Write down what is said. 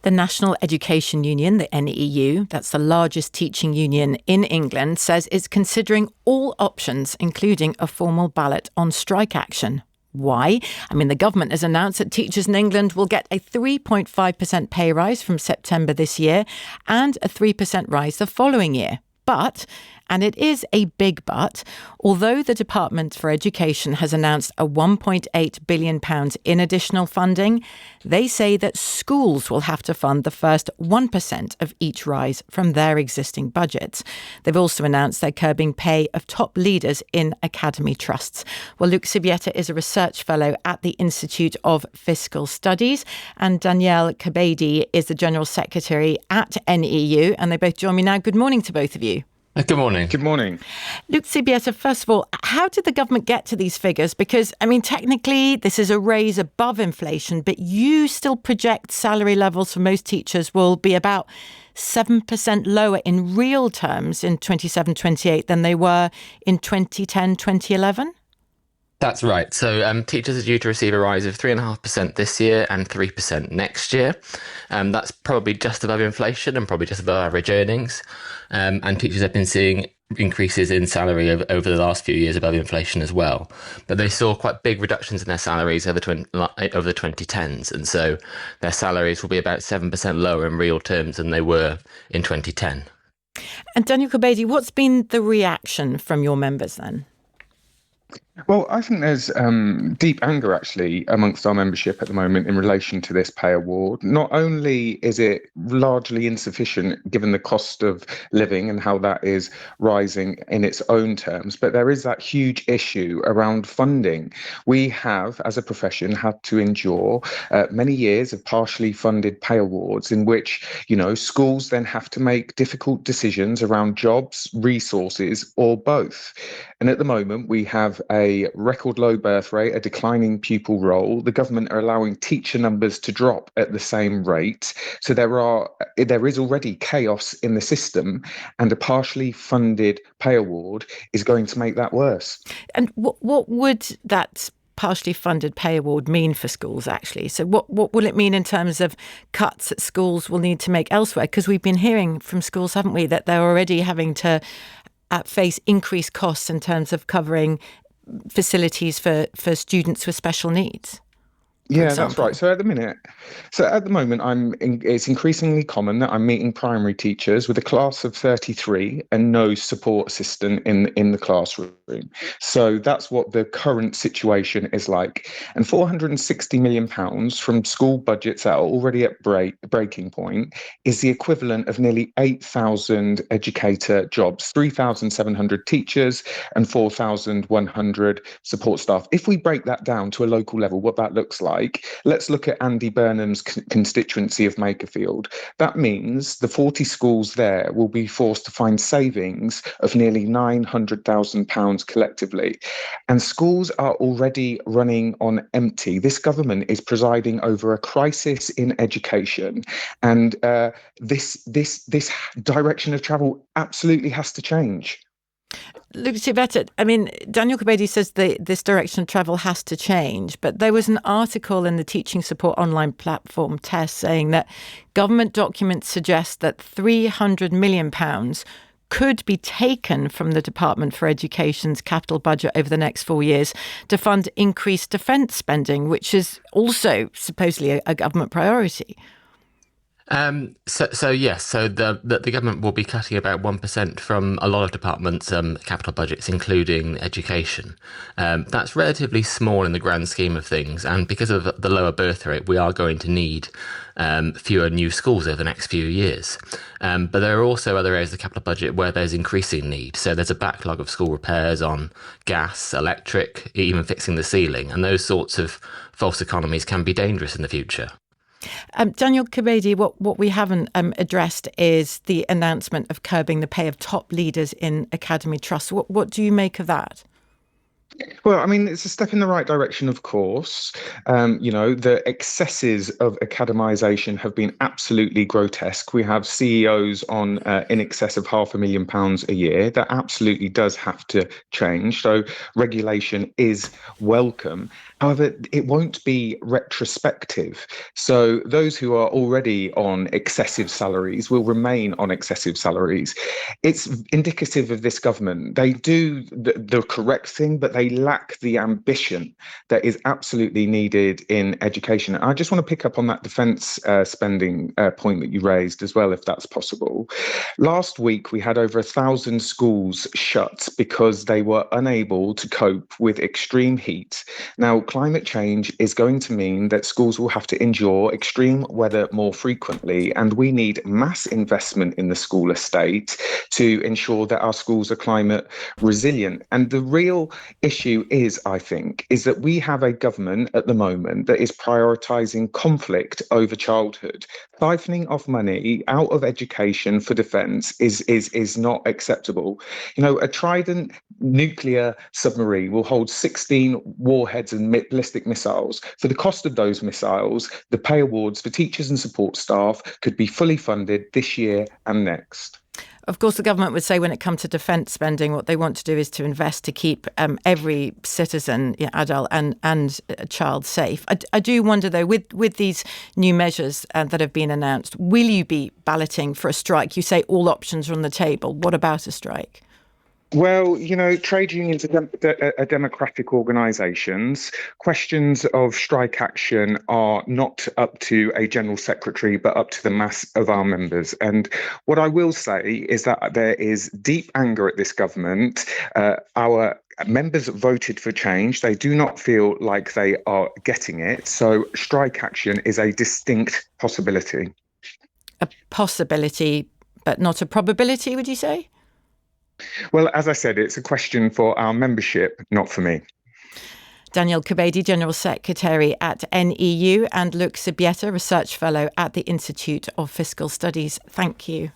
The National Education Union, the NEU, that's the largest teaching union in England, says it's considering all options, including a formal ballot on strike action. Why? The government has announced that teachers in England will get a 3.5% pay rise from September this year and a 3% rise the following year. But, and it is a big but, although the Department for Education has announced a £1.8 billion in additional funding, they say that schools will have to fund the first 1% of each rise from their existing budgets. They've also announced they're curbing pay of top leaders in academy trusts. Well, Luke Sibieta is a research fellow at the Institute of Fiscal Studies, and Danielle Kebede is the General Secretary at NEU, and they both join me now. Good morning to both of you. Good morning. Good morning. Luke Sibieta, first of all, how did the government get to these figures? Because, technically this is a raise above inflation, but you still project salary levels for most teachers will be about 7% lower in real terms in 27-28 than they were in 2010-2011? That's right. So teachers are due to receive a rise of 3.5% this year and 3% next year. That's probably just above inflation and probably just above average earnings. And teachers have been seeing increases in salary over the last few years above inflation as well. But they saw quite big reductions in their salaries over the 2010s. And so their salaries will be about 7% lower in real terms than they were in 2010. And Daniel Kebede, what's been the reaction from your members then? Well, I think there's deep anger, actually, amongst our membership at the moment in relation to this pay award. Not only is it largely insufficient given the cost of living and how that is rising in its own terms, but there is that huge issue around funding. We have, as a profession, had to endure many years of partially funded pay awards in which, schools then have to make difficult decisions around jobs, resources, or both. And at the moment, we have a record low birth rate, a declining pupil roll. The government are allowing teacher numbers to drop at the same rate. So there is already chaos in the system, and a partially funded pay award is going to make that worse. And what would that partially funded pay award mean for schools, actually? So what will it mean in terms of cuts that schools will need to make elsewhere? Because we've been hearing from schools, haven't we, that they're already having to face increased costs in terms of covering facilities for students with special needs. Yeah, that's right. So at the moment, it's increasingly common that I'm meeting primary teachers with a class of 33 and no support assistant in the classroom. So that's what the current situation is like. And £460 million from school budgets that are already at breaking point is the equivalent of nearly 8,000 educator jobs, 3,700 teachers and 4,100 support staff. If we break that down to a local level, what that looks like, let's look at Andy Burnham's constituency of Makerfield. That means the 40 schools there will be forced to find savings of nearly £900,000 collectively. And schools are already running on empty. This government is presiding over a crisis in education. And this direction of travel absolutely has to change. Luke Sibieta, Daniel Kebede says this direction of travel has to change, but there was an article in the teaching support online platform TESS saying that government documents suggest that £300 million could be taken from the Department for Education's capital budget over the next 4 years to fund increased defence spending, which is also supposedly a government priority. So the government will be cutting about 1% from a lot of departments' capital budgets, including education. That's relatively small in the grand scheme of things, and because of the lower birth rate, we are going to need fewer new schools over the next few years. But there are also other areas of the capital budget where there's increasing need. So there's a backlog of school repairs on gas, electric, even fixing the ceiling, and those sorts of false economies can be dangerous in the future. Daniel Kebede, what we haven't addressed is the announcement of curbing the pay of top leaders in academy trusts. What do you make of that? Well, I mean, it's a step in the right direction, of course. The excesses of academisation have been absolutely grotesque. We have CEOs on in excess of £500,000 a year. That absolutely does have to change. So regulation is welcome. However, it won't be retrospective. So those who are already on excessive salaries will remain on excessive salaries. It's indicative of this government. They do the correct thing, but they lack the ambition that is absolutely needed in education. I just want to pick up on that defence spending point that you raised as well, if that's possible. Last week, we had over 1,000 schools shut because they were unable to cope with extreme heat. Now, climate change is going to mean that schools will have to endure extreme weather more frequently, and we need mass investment in the school estate to ensure that our schools are climate resilient. And the real issue is, I think, is that we have a government at the moment that is prioritising conflict over childhood. Siphoning off money out of education for defence is not acceptable. A Trident nuclear submarine will hold 16 warheads and ballistic missiles. For the cost of those missiles, the pay awards for teachers and support staff could be fully funded this year and next. Of course, the government would say when it comes to defence spending, what they want to do is to invest to keep every citizen, adult and child safe. I do wonder, though, with these new measures that have been announced, will you be balloting for a strike? You say all options are on the table. What about a strike? Well, trade unions are democratic organisations. Questions of strike action are not up to a general secretary, but up to the mass of our members. And what I will say is that there is deep anger at this government. Our members voted for change. They do not feel like they are getting it. So strike action is a distinct possibility. A possibility, but not a probability, would you say? Well, as I said, it's a question for our membership, not for me. Daniel Kebede, General Secretary at NEU, and Luc Sibieta, Research Fellow at the Institute of Fiscal Studies. Thank you.